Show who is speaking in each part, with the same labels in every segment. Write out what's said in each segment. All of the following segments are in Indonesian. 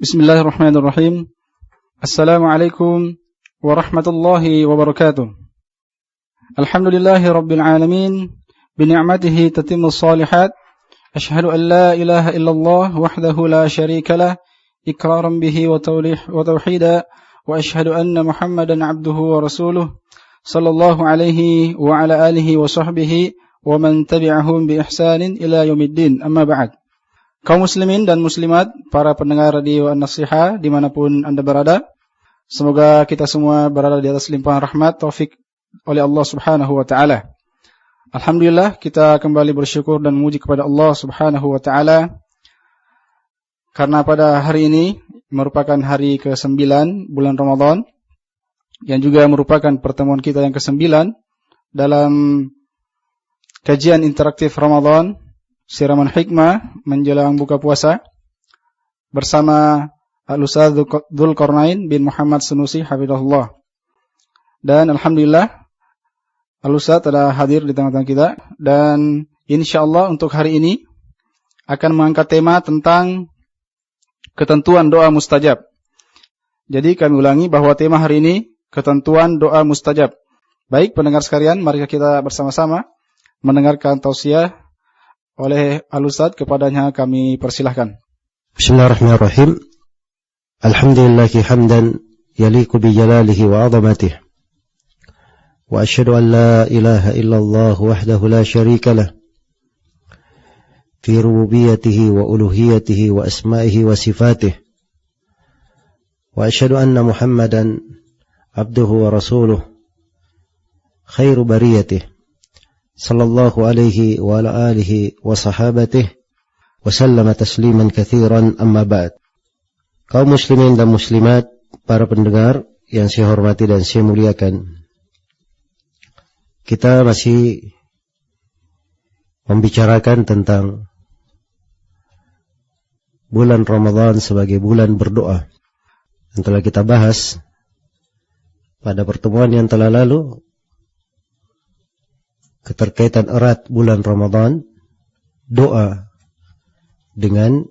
Speaker 1: Bismillahirrahmanirrahim. Assalamualaikum warahmatullahi wabarakatuh. Alhamdulillahi rabbil alamin. Bini'matihi tatimmus salihat. Ashhadu an la ilaha illallah wahdahu la syarika lah. Iqraran bihi wa tauhida. Wa ashhadu anna Muhammadan abduhu wa rasuluh. Sallallahu alaihi wa ala alihi wa sahbihi. Wa man tabi'ahum bi ihsanin ila yaumiddin. Amma ba'd. Kaum muslimin dan muslimat, para pendengar radio An-Nasiha dimanapun Anda berada, semoga kita semua berada di atas limpahan rahmat taufik oleh Allah subhanahu wa ta'ala. Alhamdulillah, kita kembali bersyukur dan memuji kepada Allah subhanahu wa ta'ala, karena pada hari ini merupakan hari ke-9 bulan Ramadan, yang juga merupakan pertemuan kita yang ke-9 dalam kajian interaktif Ramadan, Siraman Hikmah menjelang buka puasa bersama Al-Ustaz Dzulqarnain bin Muhammad Sunusi hafizahullah. Dan alhamdulillah Al-Ustaz telah hadir di tengah-tengah kita, dan insyaallah untuk hari ini akan mengangkat tema tentang ketentuan doa mustajab. Jadi kami ulangi bahwa tema hari ini ketentuan doa mustajab. Baik pendengar sekalian, mari kita bersama-sama mendengarkan tausiah oleh Al-Ustaz, kepadanya kami persilahkan.
Speaker 2: Bismillahirrahmanirrahim. Alhamdulillahi hamdan yaliku bi jalalihi wa 'azamatihi. Wa asyhadu an la ilaha illallah wahdahu la syarika lah fi rububiyyatihi wa uluhiyyatihi wa asma'ihi wa sifatihi. Wa asyhadu anna Muhammadan abduhu wa rasuluh khairu bariyatihi. Sallallahu alaihi wa ala alihi wa sahabatihi wa sallama tasliman katsiran, amma ba'd. Kaum muslimin dan muslimat, para pendengar yang saya hormati dan saya muliakan, kita masih membicarakan tentang bulan Ramadan sebagai bulan berdoa. Yang telah kita bahas pada pertemuan yang telah lalu, keterkaitan erat bulan Ramadan, doa dengan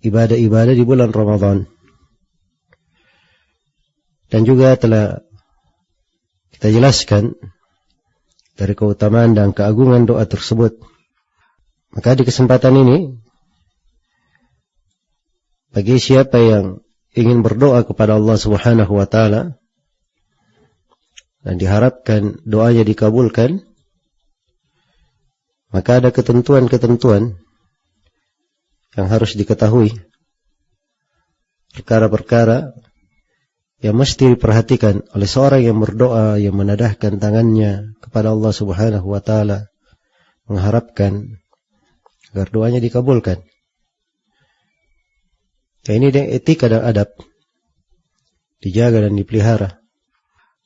Speaker 2: ibadah-ibadah di bulan Ramadan. Dan juga telah kita jelaskan dari keutamaan dan keagungan doa tersebut. Maka di kesempatan ini, bagi siapa yang ingin berdoa kepada Allah Subhanahu wa ta'ala dan diharapkan doanya dikabulkan, maka ada ketentuan-ketentuan yang harus diketahui, perkara-perkara yang mesti diperhatikan oleh seorang yang berdoa, yang menadahkan tangannya kepada Allah Subhanahu wa ta'ala, mengharapkan agar doanya dikabulkan. Ya, ini etika dan adab, dijaga dan dipelihara.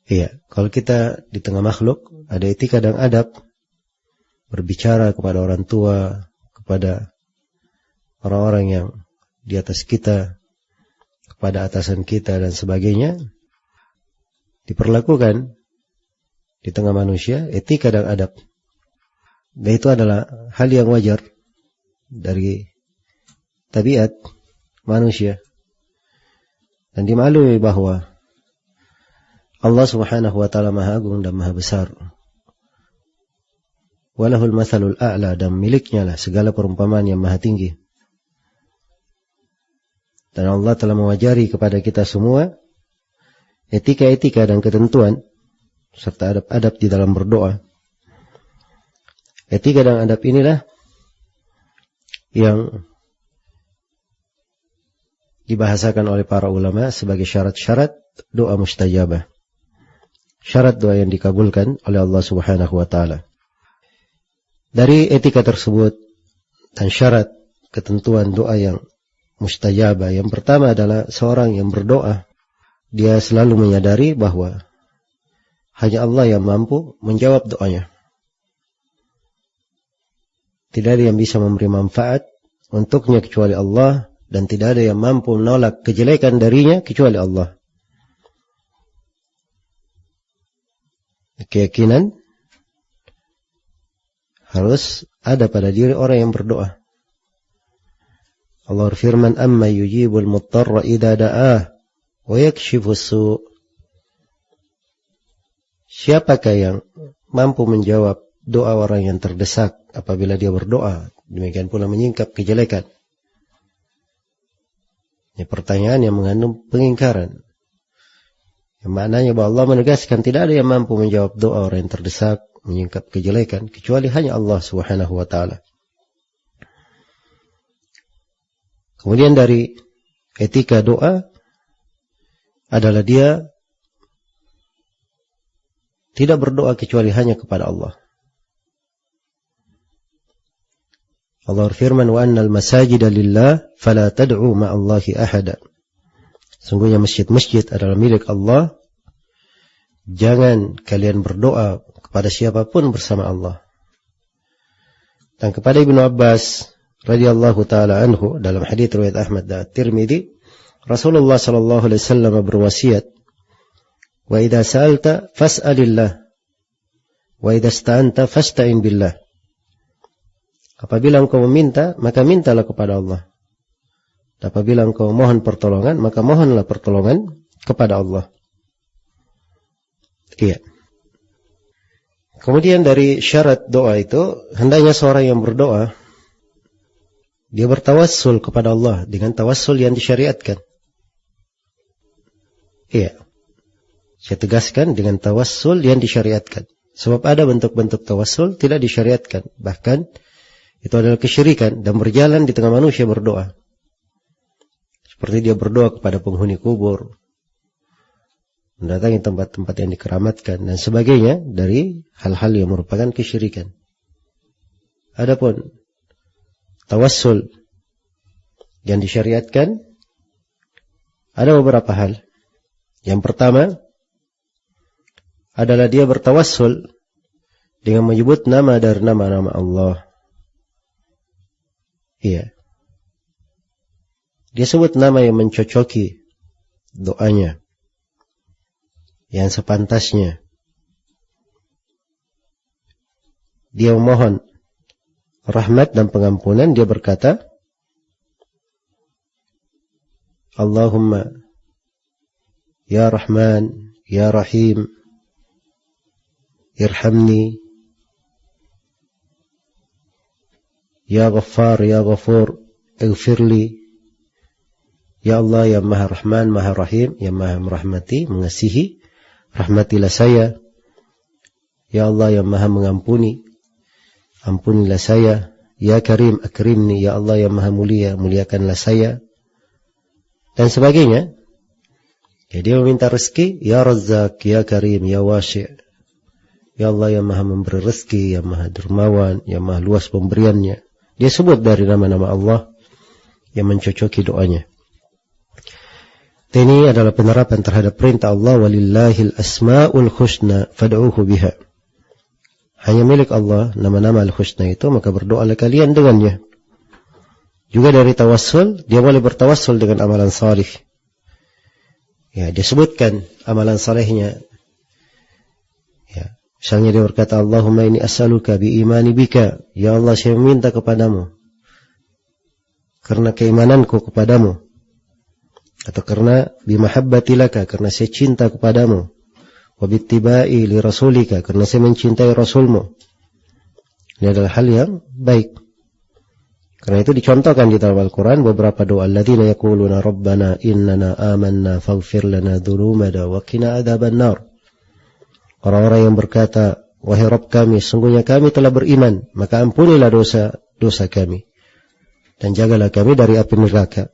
Speaker 2: Iya, kalau kita di tengah makhluk ada etika dan adab, berbicara kepada orang tua, kepada orang-orang yang di atas kita, kepada atasan kita dan sebagainya, diperlakukan di tengah manusia etika dan adab. Dan itu adalah hal yang wajar dari tabiat manusia. Dan dimaklumi bahwa Allah Subhanahu wa ta'ala maha agung dan maha besar. Walahul mathalul a'la, dan miliknya lah segala perumpamaan yang maha tinggi. Dan Allah telah mewajari kepada kita semua etika-etika dan ketentuan serta adab-adab di dalam berdoa. Etika dan adab inilah yang dibahasakan oleh para ulama sebagai syarat-syarat doa mustajabah. Syarat doa yang dikabulkan oleh Allah Subhanahu wa ta'ala. Dari etika tersebut dan syarat ketentuan doa yang mustajabah, yang pertama adalah seorang yang berdoa, dia selalu menyadari bahwa hanya Allah yang mampu menjawab doanya. Tidak ada yang bisa memberi manfaat untuknya kecuali Allah, dan tidak ada yang mampu menolak kejelekan darinya kecuali Allah. Keyakinan harus ada pada diri orang yang berdoa. Allah berfirman, "Amma yujibul muttarra idza da'ah wa yakshifus su'." Siapakah yang mampu menjawab doa orang yang terdesak apabila dia berdoa, demikian pula menyingkap kejelekan? Ini pertanyaan yang mengandung pengingkaran. Yang maknanya bahwa Allah menegaskan tidak ada yang mampu menjawab doa orang yang terdesak, menyingkap kejelekan, kecuali hanya Allah Subhanahu wa ta'ala. Kemudian dari etika doa adalah dia tidak berdoa kecuali hanya kepada Allah. Allah berfirman, "Wa annal masajida lillah fala tad'u ma'allahi ahada." Sungguhnya masjid-masjid adalah milik Allah. Jangan kalian berdoa kepada siapapun bersama Allah. Dan kepada Ibnu Abbas radhiyallahu taala anhu dalam hadits riwayat Ahmad dan Tirmidzi, Rasulullah sallallahu alaihi wasallam berwasiat, "Wa idza sa'alta fas'alillah, wa idza ista'anta fasta'in billah." Apabila engkau meminta, maka mintalah kepada Allah. Apabila engkau mohon pertolongan, maka mohonlah pertolongan kepada Allah. Iya. Kemudian dari syarat doa itu, hendaknya seorang yang berdoa dia bertawassul kepada Allah dengan tawassul yang disyariatkan. Iya. Saya tegaskan dengan tawassul yang disyariatkan. Sebab ada bentuk-bentuk tawassul tidak disyariatkan. Bahkan itu adalah kesyirikan dan berjalan di tengah manusia berdoa. Seperti dia berdoa kepada penghuni kubur, mendatangi tempat-tempat yang dikeramatkan dan sebagainya dari hal-hal yang merupakan kesyirikan. Adapun tawassul yang disyariatkan ada beberapa hal. Yang pertama adalah dia bertawassul dengan menyebut nama dari nama-nama Allah. Iya. Dia sebut nama yang mencocoki doanya, yang sepantasnya. Dia memohon rahmat dan pengampunan, dia berkata, Allahumma ya Rahman, ya Rahim, irhamni, ya Ghaffar, ya Ghafur, ighfirli. Ya Allah yang Maha Rahman, Maha Rahim, yang Maha merahmati, mengasihi, rahmatilah saya. Ya Allah yang Maha mengampuni, ampunilah saya. Ya Karim, akrimni. Ya Allah yang Maha mulia, muliakanlah saya. Dan sebagainya. Ya, dia meminta rezeki. Ya Razzaq, ya Karim, ya Wasi'. Ya Allah yang Maha memberi rezeki, yang Maha dermawan, yang Maha luas pemberiannya. Dia sebut dari nama-nama Allah yang mencocoki doanya. Ini adalah penerapan terhadap perintah Allah, walillahil asma'ul husna fad'uhu biha. Hanya milik Allah nama-nama al-husna itu, maka berdoalah kalian dengannya. Juga dari tawassul, dia boleh bertawassul dengan amalan salih. Ya, disebutkan amalan salihnya. Ya, misalnya dia berkata, Allahumma inni as'aluka biimani bika. Ya Allah, saya meminta kepadamu karena keimananku kepadamu. Atau karena bimahabbati laka, karena saya cinta kepadamu. Wabittiba'i li rasulika, karena saya mencintai rasulmu. Ini adalah hal yang baik. Karena itu dicontohkan di dalam Al-Quran beberapa doa. Alladzina yaquluna rabbana innana amanna faghfir lana dhunubana wa qina adzabannar. Orang-orang yang berkata, wahai Rabb kami, sungguhnya kami telah beriman, maka ampunilah dosa kami dan jagalah kami dari api neraka.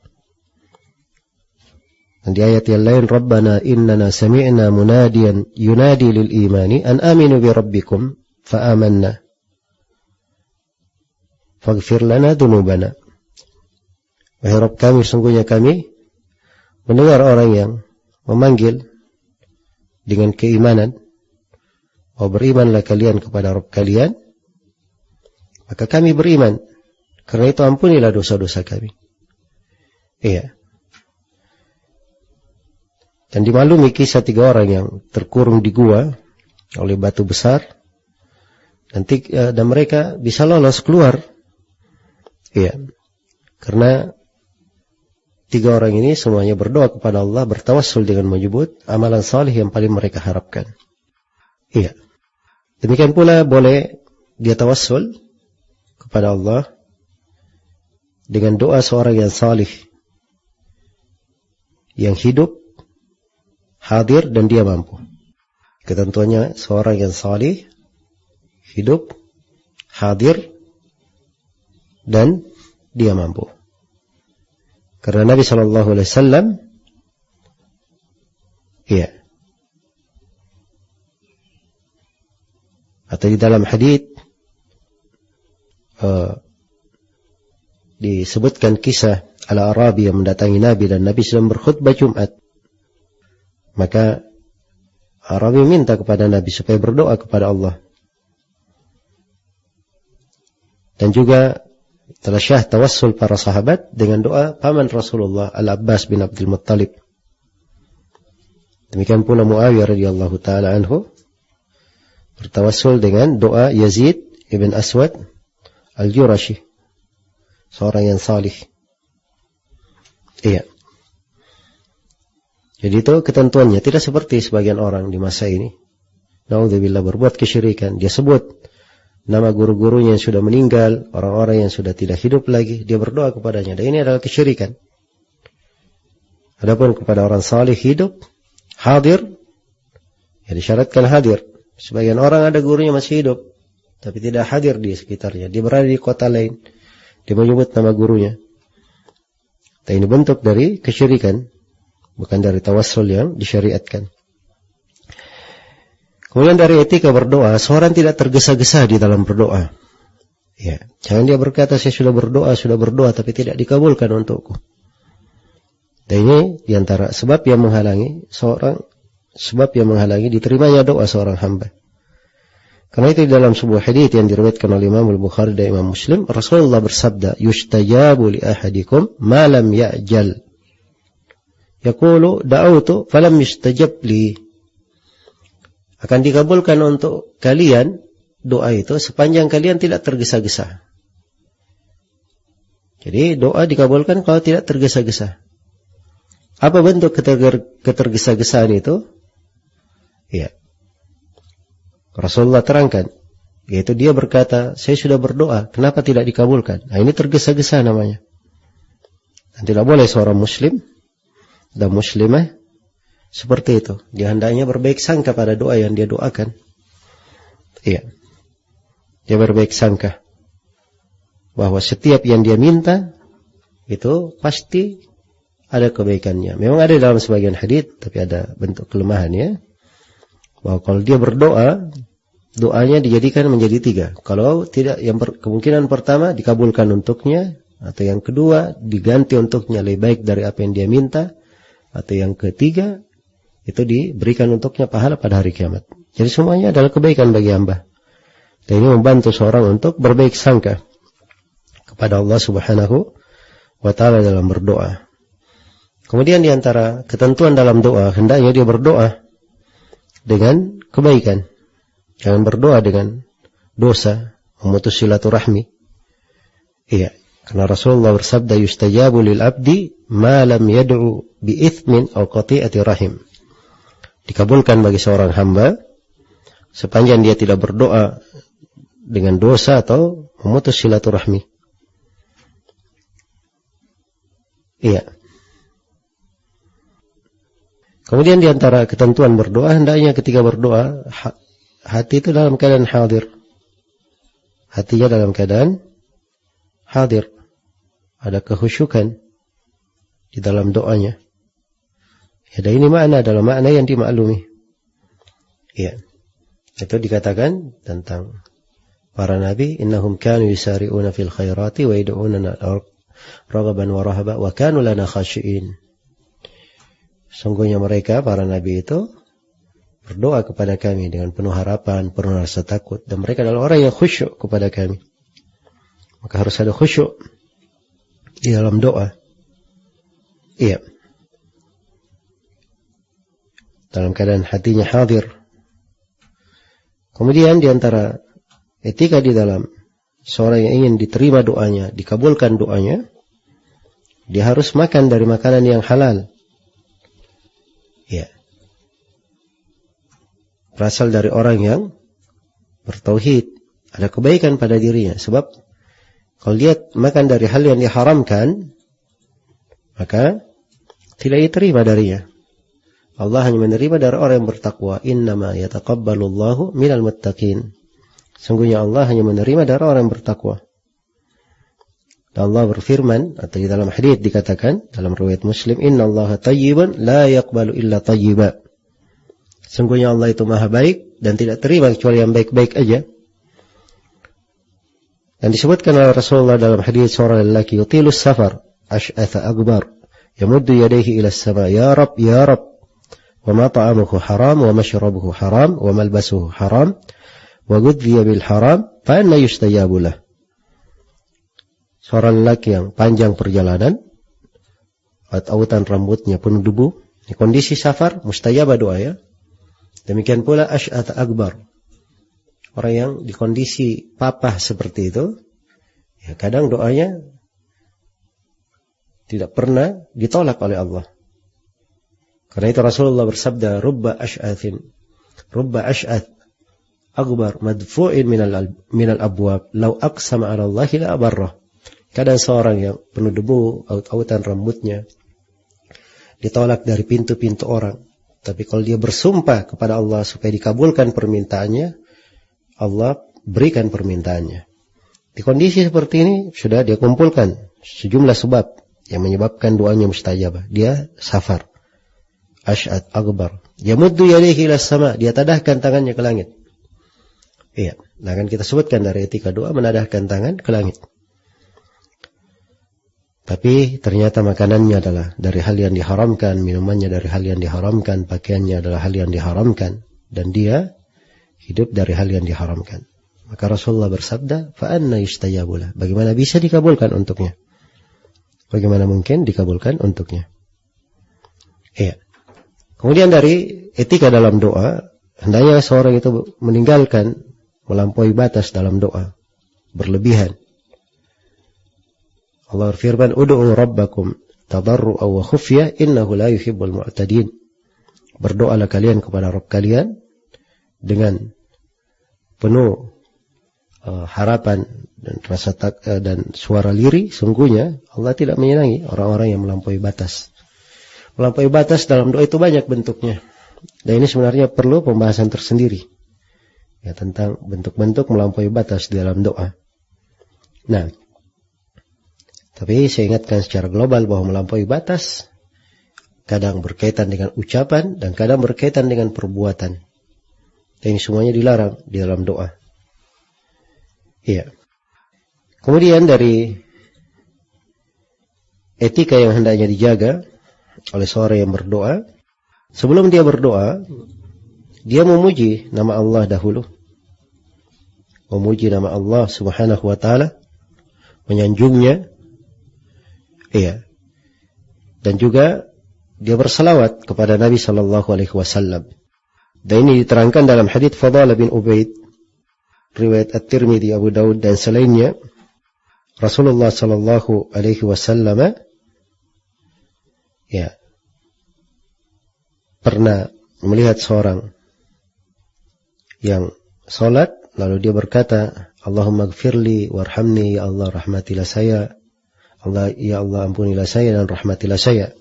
Speaker 2: Dan di ayat yang lain, Rabbana innana sami'na munadiyan yunadi lil imani an aminu bi rabbikum fa amanna faghfir lana dhunubana. Wahai Rabb kami, sungguhnya kami mendengar orang yang memanggil dengan keimanan, oh berimanlah kalian kepada Rabb kalian, maka kami beriman, karena itu ampunilah dosa-dosa kami. Iya. Dan dimaklumi kisah 3 orang yang terkurung di gua oleh batu besar, dan mereka bisa lolos keluar. Iya. Karena tiga orang ini semuanya berdoa kepada Allah, bertawassul dengan menyebut amalan salih yang paling mereka harapkan. Iya. Demikian pula boleh dia tawassul kepada Allah dengan doa seorang yang salih, yang hidup, hadir dan dia mampu. Ketentuannya seorang yang salih, hidup, hadir dan dia mampu. Karena Nabi SAW, iya, atau di dalam hadits disebutkan kisah Al-Arabi yang mendatangi Nabi dan Nabi sedang berkhutbah Jumat. Maka Arabi minta kepada Nabi supaya berdoa kepada Allah. Dan juga telah syah tawassul para sahabat dengan doa paman Rasulullah Al-Abbas bin Abdul Muttalib. Demikian pula Muawiyah radhiyallahu taala anhu bertawassul dengan doa Yazid ibn Aswad Al-Jurashi, seorang yang salih. Iya. Jadi itu ketentuannya, tidak seperti sebagian orang di masa ini. Naudzubillah, berbuat kesyirikan. Dia sebut nama guru-gurunya yang sudah meninggal, orang-orang yang sudah tidak hidup lagi, dia berdoa kepadanya. Dan ini adalah kesyirikan. Adapun kepada orang salih hidup, hadir, ya disyaratkan hadir. Sebagian orang ada gurunya masih hidup, tapi tidak hadir di sekitarnya. Dia berada di kota lain, dia menyebut nama gurunya. Dan ini bentuk dari kesyirikan, bukan dari tawassul yang disyariatkan. Kemudian dari etika berdoa, seorang tidak tergesa-gesa di dalam berdoa. Ya, jangan dia berkata saya sudah berdoa, tapi tidak dikabulkan untukku. Dan ini diantara sebab yang menghalangi diterimanya doa seorang hamba. Karena itu di dalam sebuah hadits yang diriwayatkan oleh Imam Al-Bukhari dan Imam Muslim, Rasulullah bersabda, "Yustajabu li ahadikum ma lam ya'jal." Yaqulu da'autu falam yustajab li. Akan dikabulkan untuk kalian doa itu sepanjang kalian tidak tergesa-gesa. Jadi doa dikabulkan kalau tidak tergesa-gesa. Apa bentuk ketergesa-gesaan itu? Ya. Rasulullah terangkan, yaitu dia berkata, saya sudah berdoa, kenapa tidak dikabulkan? Nah, ini tergesa-gesa namanya. Dan tidak boleh seorang muslim dan muslimah seperti itu. Dia hendaknya berbaik sangka pada doa yang dia doakan. Iya. Dia berbaik sangka bahwa setiap yang dia minta itu pasti ada kebaikannya. Memang ada dalam sebagian hadits, tapi ada bentuk kelemahannya. Bahwa kalau dia berdoa, doanya dijadikan menjadi 3. Kalau tidak, yang kemungkinan pertama dikabulkan untuknya, atau yang kedua diganti untuknya lebih baik dari apa yang dia minta, atau yang ketiga itu diberikan untuknya pahala pada hari kiamat. Jadi semuanya adalah kebaikan bagi hamba. Dan ini membantu seorang untuk berbaik sangka kepada Allah Subhanahu wa ta'ala dalam berdoa. Kemudian di antara ketentuan dalam doa, hendaknya dia berdoa dengan kebaikan. Jangan berdoa dengan dosa, memutus silaturahmi. Iya, karena Rasulullah bersabda, yustajabu lil abdi ma lam yad'u bi ithmin aw qati'ati rahim. Dikabulkan bagi seorang hamba sepanjang dia tidak berdoa dengan dosa atau memutus silaturahmi. Iya. Kemudian di antara ketentuan berdoa, hendaknya ketika berdoa hati itu dalam keadaan hadir. Hatinya dalam keadaan hadir. Ada kehusyukan di dalam doanya. Ya, dan ini adalah makna yang dimaklumi. Ya. Itu dikatakan tentang para nabi, innahum kanu yusari'una fil khairati wa yad'unana raghaban wa rahaba wa kanu lana khashi'in. Sungguhnya mereka para nabi itu berdoa kepada kami dengan penuh harapan, penuh rasa takut, dan mereka adalah orang yang khusyuk kepada kami. Maka harus ada khusyuk di dalam doa. Iya. Dalam keadaan hatinya hadir. Kemudian di antara etika di dalam seorang yang ingin diterima doanya, dikabulkan doanya, Dia harus makan dari makanan yang halal. Ya. Berasal dari orang yang bertauhid, ada kebaikan pada dirinya. Sebab kalau dia makan dari hal yang diharamkan, maka tidak diterima darinya. Allah hanya menerima dari orang yang bertakwa. Innama yataqabbalullahu minal muttaqin. Sungguhnya Allah hanya menerima dari orang yang bertakwa. Dan Allah berfirman, atau di dalam hadits dikatakan dalam riwayat Muslim, innallaha tayyibun la yaqbalu illa tayyiba. Sungguhnya Allah itu maha baik dan tidak terima kecuali yang baik-baik aja. Dan disebutkan oleh Rasulullah dalam hadits seorang lelaki yutilus safar ash'atha akbar yamuddu yadayhi ila as-sama ya Rabb wa ma ta'amuhu haram wa mashrabuhu haram wa malbasuhu haram wa ghudhiya bil haram fa anna yustajabu lah. Seorang lelaki yang panjang perjalanan, autan rambutnya penuh debu, di kondisi safar, mustajabah doa ya. Demikian pula ash'atha akbar, orang yang di kondisi papah seperti itu, ya kadang doanya tidak pernah ditolak oleh Allah. Karena itu Rasulullah bersabda, rubba ash'ath akbar madfu'in minal abwab law aqsama 'ala Allah la abarrah. Kadang seorang yang penuh debu, autan rambutnya ditolak dari pintu-pintu orang. Tapi kalau dia bersumpah kepada Allah supaya dikabulkan permintaannya, Allah berikan permintaannya. Di kondisi seperti ini sudah dia kumpulkan sejumlah sebab yang menyebabkan doanya mustajabah. Dia safar, ash'at akbar, yamuddu yadayhi ila sama, dia tadahkan tangannya ke langit. Iya, nah kan kita sebutkan dari etika doa menadahkan tangan ke langit. Tapi ternyata makanannya adalah dari hal yang diharamkan, minumannya dari hal yang diharamkan, pakaiannya adalah hal yang diharamkan, dan dia hidup dari hal yang diharamkan. Maka Rasulullah bersabda, fa anna yustajabu lah. Bagaimana bisa dikabulkan untuknya? Bagaimana mungkin dikabulkan untuknya? Iya. Kemudian dari etika dalam doa, hendaknya seorang itu meninggalkan melampaui batas dalam doa, berlebihan. Allah berfirman, ud'u rabbakum tadarru'an wa khufyah innahu la yuhibbul mu'tadin. Berdoalah kalian kepada Rabb kalian dengan penuh harapan dan rasa dan suara lirih. Sungguhnya Allah tidak menyenangi orang-orang yang melampaui batas. Melampaui batas dalam doa itu banyak bentuknya. Dan ini sebenarnya perlu pembahasan tersendiri ya, tentang bentuk-bentuk melampaui batas di dalam doa. Nah, tapi saya ingatkan secara global bahwa melampaui batas kadang berkaitan dengan ucapan dan kadang berkaitan dengan perbuatan. Dan ini semuanya dilarang di dalam doa. Iya. Kemudian dari etika yang hendaknya dijaga oleh seorang yang berdoa, sebelum dia berdoa, dia memuji nama Allah dahulu. Memuji nama Allah Subhanahu wa taala, menyanjungnya. Iya. Dan juga dia bersalawat kepada Nabi sallallahu alaihi wasallam. Dan ini diterangkan dalam hadits Fadalah bin Ubaid, riwayat At-Tirmidzi, Abu Daud dan selainnya. Rasulullah sallallahu alaihi wasallam ya pernah melihat seorang yang salat lalu dia berkata, Allahumma gfirli warhamni, ya Allah rahmatilah saya. Allah, ya Allah ampunilah saya dan rahmatilah saya.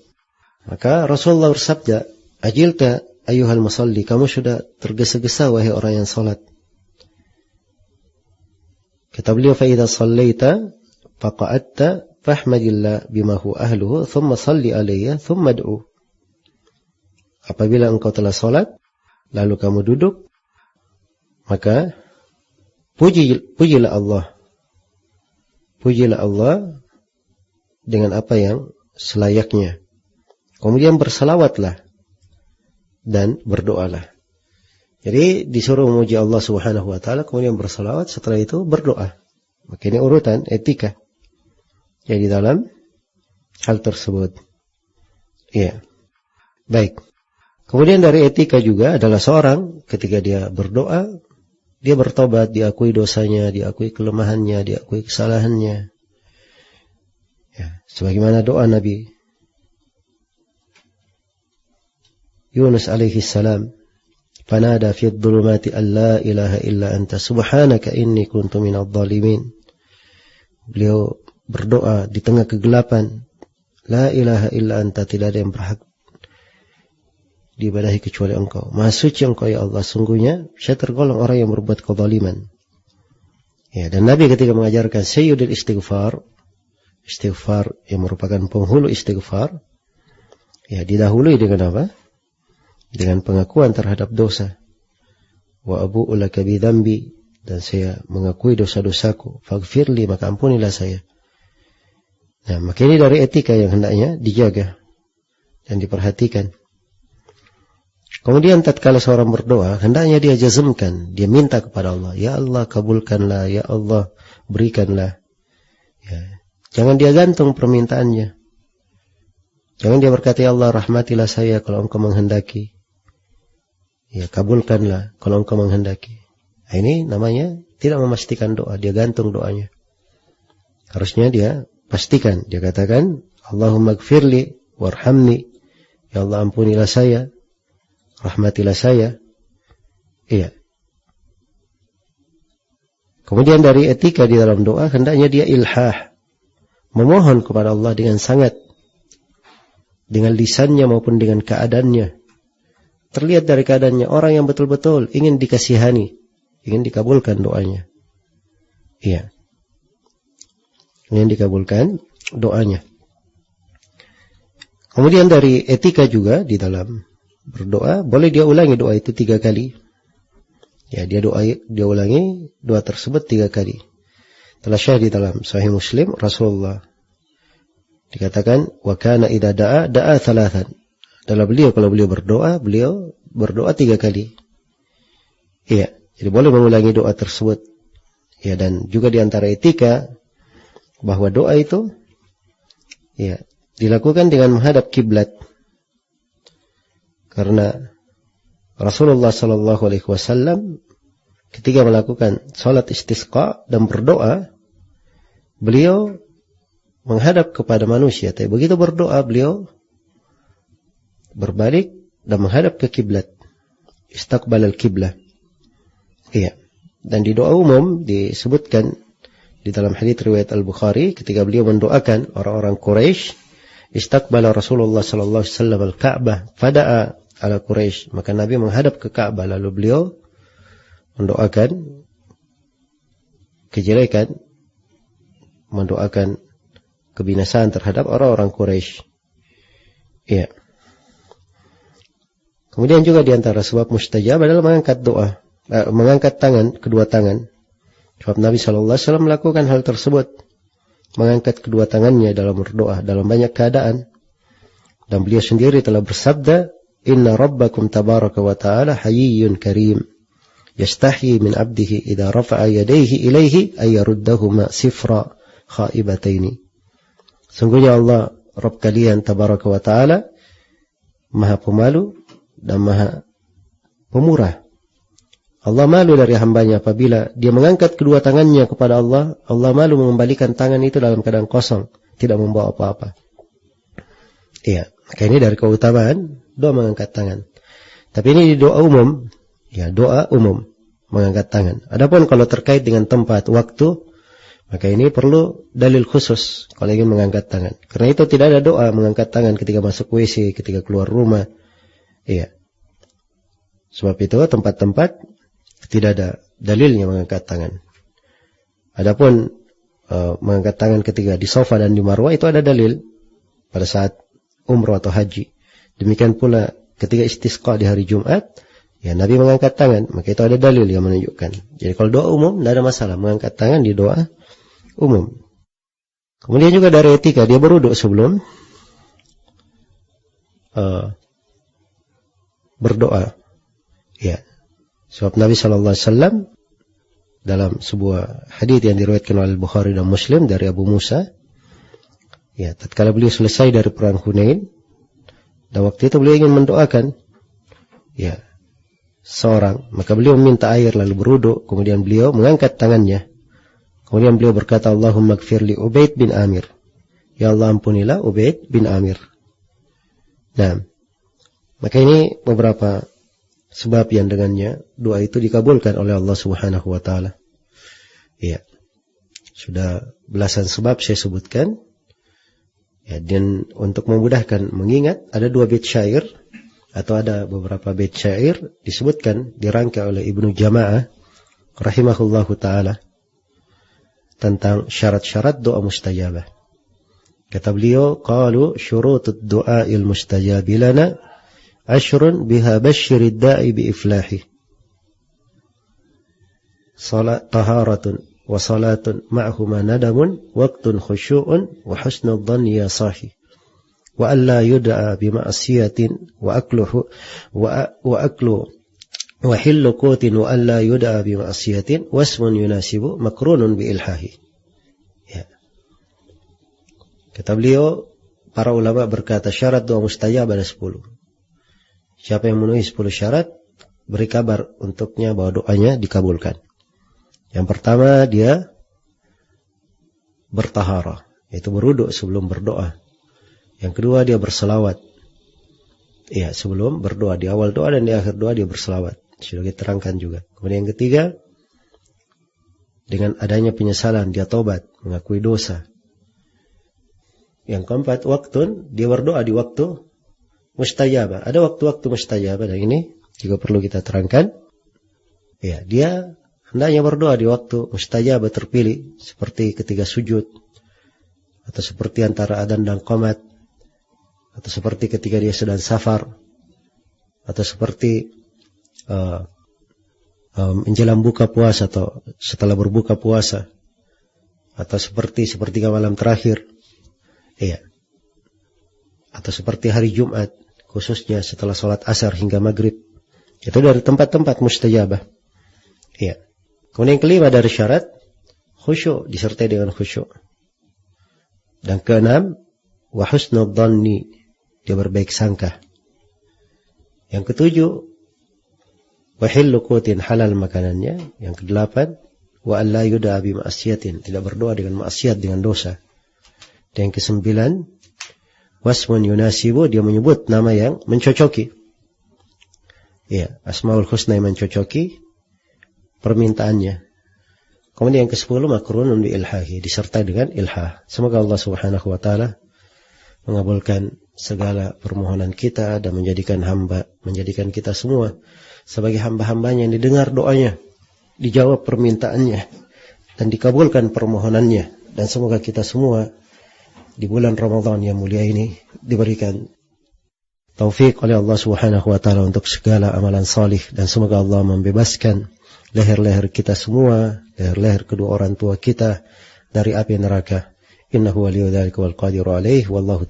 Speaker 2: Maka Rasulullah bersabda, ajilta ayyuhal musalli, kamu sudah tergesa-gesa wahai orang yang salat. Kata beliau, fa idza sallaita faqa'atta fahmadillah bima huwa ahluhu thumma salli alayya thumma ad'u. Apabila engkau telah salat lalu kamu duduk, maka pujilah Allah. Pujilah Allah dengan apa yang selayaknya. Kemudian bersalawatlah dan berdoalah. Jadi disuruh memuji Allah Subhanahu wa taala, kemudian bersalawat, setelah itu berdoa. Maka ini urutan etika yang di dalam hal tersebut. Iya. Baik. Kemudian dari etika juga adalah seorang ketika dia berdoa, dia bertobat, diakui dosanya, diakui kelemahannya, diakui kesalahannya. Ya, sebagaimana doa Nabi Yunus alaihi salam, "Fanada fi dhulumati an la ilaha illa anta subhanaka inni kuntu minadh dhalimin." Beliau berdoa di tengah kegelapan, la ilaha illa anta, tidak ada yang berhak diibadahi kecuali Engkau. Maha suci Engkau ya Allah, sungguhnya saya tergolong orang yang berbuat kezaliman. Ya, dan Nabi ketika mengajarkan sayyidul istighfar, istighfar yang merupakan penghulu istighfar, ya didahului dengan apa? Dengan pengakuan terhadap dosa. Wa abu'u laka bidzambi, dan saya mengakui dosa-dosaku, faghfirli, maka ampunilah saya. Nah, maka ini dari etika yang hendaknya dijaga dan diperhatikan. Kemudian tatkala seorang berdoa, hendaknya dia jazmkan, dia minta kepada Allah, ya Allah kabulkanlah, ya Allah berikanlah. Ya. Jangan dia gantung permintaannya. Jangan dia berkata, ya Allah rahmatilah saya kalau Engkau menghendaki. Ya, kabulkanlah kalau Engkau menghendaki. Nah, ini namanya tidak memastikan doa, dia gantung doanya. Harusnya dia pastikan, dia katakan, Allahumma gfirli warhamni, ya Allah ampunilah saya, rahmatilah saya. Iya. Kemudian dari etika di dalam doa, hendaknya dia ilhah, memohon kepada Allah dengan sangat, dengan lisannya maupun dengan keadaannya. Terlihat dari keadaannya orang yang betul-betul ingin dikasihani, ingin dikabulkan doanya. Iya. Ingin dikabulkan doanya. Kemudian dari etika juga di dalam berdoa, boleh dia ulangi doa itu 3 kali. Ya, dia ulangi doa tersebut 3 kali. Telah syahid di dalam Sahih Muslim, Rasulullah dikatakan, wa kana idza da'a thalathan. Dalam kalau beliau berdoa 3 kali. Iya, jadi boleh mengulangi doa tersebut. Ya, dan juga di antara etika bahwa doa itu ya dilakukan dengan menghadap kiblat. Karena Rasulullah sallallahu alaihi wasallam ketika melakukan salat istisqa dan berdoa, beliau menghadap kepada manusia. Tapi begitu berdoa, beliau berbalik dan menghadap ke kiblat. Istaqbal al-qiblah. Iya. Dan di doa umum disebutkan di dalam hadits riwayat Al-Bukhari ketika beliau mendoakan orang-orang Quraisy, istaqbala Rasulullah sallallahu alaihi wasallam al-Ka'bah fada'a ala Quraisy, maka Nabi menghadap ke Ka'bah lalu beliau mendoakan kejelekan, mendoakan kebinasaan terhadap orang-orang Quraisy. Iya. Kemudian juga di antara sebab mustajab adalah mengangkat doa, mengangkat tangan, kedua tangan. Sebab Nabi sallallahu alaihi wasallam melakukan hal tersebut, mengangkat kedua tangannya dalam berdoa dalam banyak keadaan. Dan beliau sendiri telah bersabda, "Inna rabbakum tabaraka wa ta'ala hayyun karim, yastahyi min 'abdihi idza rafa'a yadayhi ilaihi ay yaruddahuma sifra khaibataini." Sungguhnya Allah Rabb kalian tabaraka wa ta'ala Maha Pemalu dan Maha Pemurah. Allah malu dari hambanya apabila dia mengangkat kedua tangannya kepada Allah. Allah malu mengembalikan tangan itu dalam keadaan kosong, tidak membawa apa-apa. Iya, maka ini dari keutamaan doa mengangkat tangan. Tapi ini di doa umum, ya doa umum mengangkat tangan. Adapun kalau terkait dengan tempat, waktu, maka ini perlu dalil khusus kalau ingin mengangkat tangan. Karena itu tidak ada doa mengangkat tangan ketika masuk WC, ketika keluar rumah. Iya. Sebab itu tempat-tempat tidak ada dalilnya mengangkat tangan. Adapun mengangkat tangan ketika di sofa dan di marwah itu ada dalil pada saat umrah atau haji. Demikian pula ketika istisqa di hari Jumat, ya Nabi mengangkat tangan, maka itu ada dalil yang menunjukkan. Jadi kalau doa umum tidak ada masalah mengangkat tangan di doa umum. Kemudian juga dari etika dia berwudu sebelum berdoa. Ya. Sebab Nabi sallallahu alaihi wasallam dalam sebuah hadis yang diriwayatkan oleh Bukhari dan Muslim dari Abu Musa, ya, tatkala beliau selesai dari perang Hunain, dan waktu itu beliau ingin mendoakan ya seorang, maka beliau meminta air lalu berwudu, kemudian beliau mengangkat tangannya. Kemudian beliau berkata, Allahumma gfir li Ubaid bin Amir. Ya Allah ampunilah Ubaid bin Amir. Nah, maka ini beberapa sebab yang dengannya doa itu dikabulkan oleh Allah Subhanahu wa taala. Iya. Sudah belasan sebab saya sebutkan. Ya, dan untuk memudahkan mengingat ada 2 bait syair atau ada beberapa bait syair disebutkan dirangkai oleh Ibnu Jama'ah rahimahullahu taala tentang syarat-syarat doa mustajabah. Kata beliau, qalu syurutud du'ail mustajabi lana ashrun biha basyirid da'i bi iflahi. Salat taharatun wa salatun ma'huma nadamun waqtun khusyu'un wa husnul dhanni ya sahi wa alla yud'a bi ma'siyatin wa aklu wa hillu qutin wa alla yud'a bi ma'siyatin wasmun yunasibu makrunun bi ilhahi. Ya. Kata beliau, para ulama berkata syarat doa mustajab ada 10. Siapa yang memenuhi 10 syarat, beri kabar untuknya bahwa doanya dikabulkan. Yang pertama dia bertaharah, yaitu berwudu sebelum berdoa. Yang kedua dia berselawat. Iya, sebelum berdoa, di awal doa dan di akhir doa dia berselawat. Sudah kita terangkan juga. Kemudian yang ketiga, dengan adanya penyesalan dia taubat, mengakui dosa. Yang keempat, waktun, dia berdoa di waktu mustajabah. Ada waktu-waktu mustajabah dan ini juga perlu kita terangkan. Ya, dia hendaknya berdoa di waktu mustajabah terpilih, seperti ketika sujud, atau seperti antara adzan dan qomat, atau seperti ketika dia sedang safar, atau seperti menjelang buka puasa atau setelah berbuka puasa, atau seperti sepertiga malam terakhir, iya, atau seperti hari Jumat, khususnya setelah sholat asar hingga maghrib. Itu dari tempat-tempat mustajabah. Iya. Kemudian yang kelima dari syarat, khusyuk, disertai dengan khusyuk. Dan keenam, wa husnul dhanni, dia berbaik sangka. Yang ketujuh, wa hillu qutin, halal makanannya. Yang kedelapan, wa alla yud'a bi ma'siyatin, tidak berdoa dengan maksiat, dengan dosa. Dan yang kesembilan, wasmun yunasibu, dia menyebut nama yang mencocoki. Ya, asmaul husna yang mencocoki permintaannya. Kemudian yang ke-10, makrunun bi ilhahi, disertai dengan ilhah. Semoga Allah Subhanahu wa taala mengabulkan segala permohonan kita dan menjadikan kita semua sebagai hamba-hambanya yang didengar doanya, dijawab permintaannya dan dikabulkan permohonannya. Dan semoga kita semua di bulan Ramadan yang mulia ini diberikan taufik oleh Allah Subhanahu wa taala untuk segala amalan salih, dan semoga Allah membebaskan leher-leher kita semua, leher-leher kedua orang tua kita dari api neraka. Innahu waliyyu dzalika wal qadiru alaihi wallahu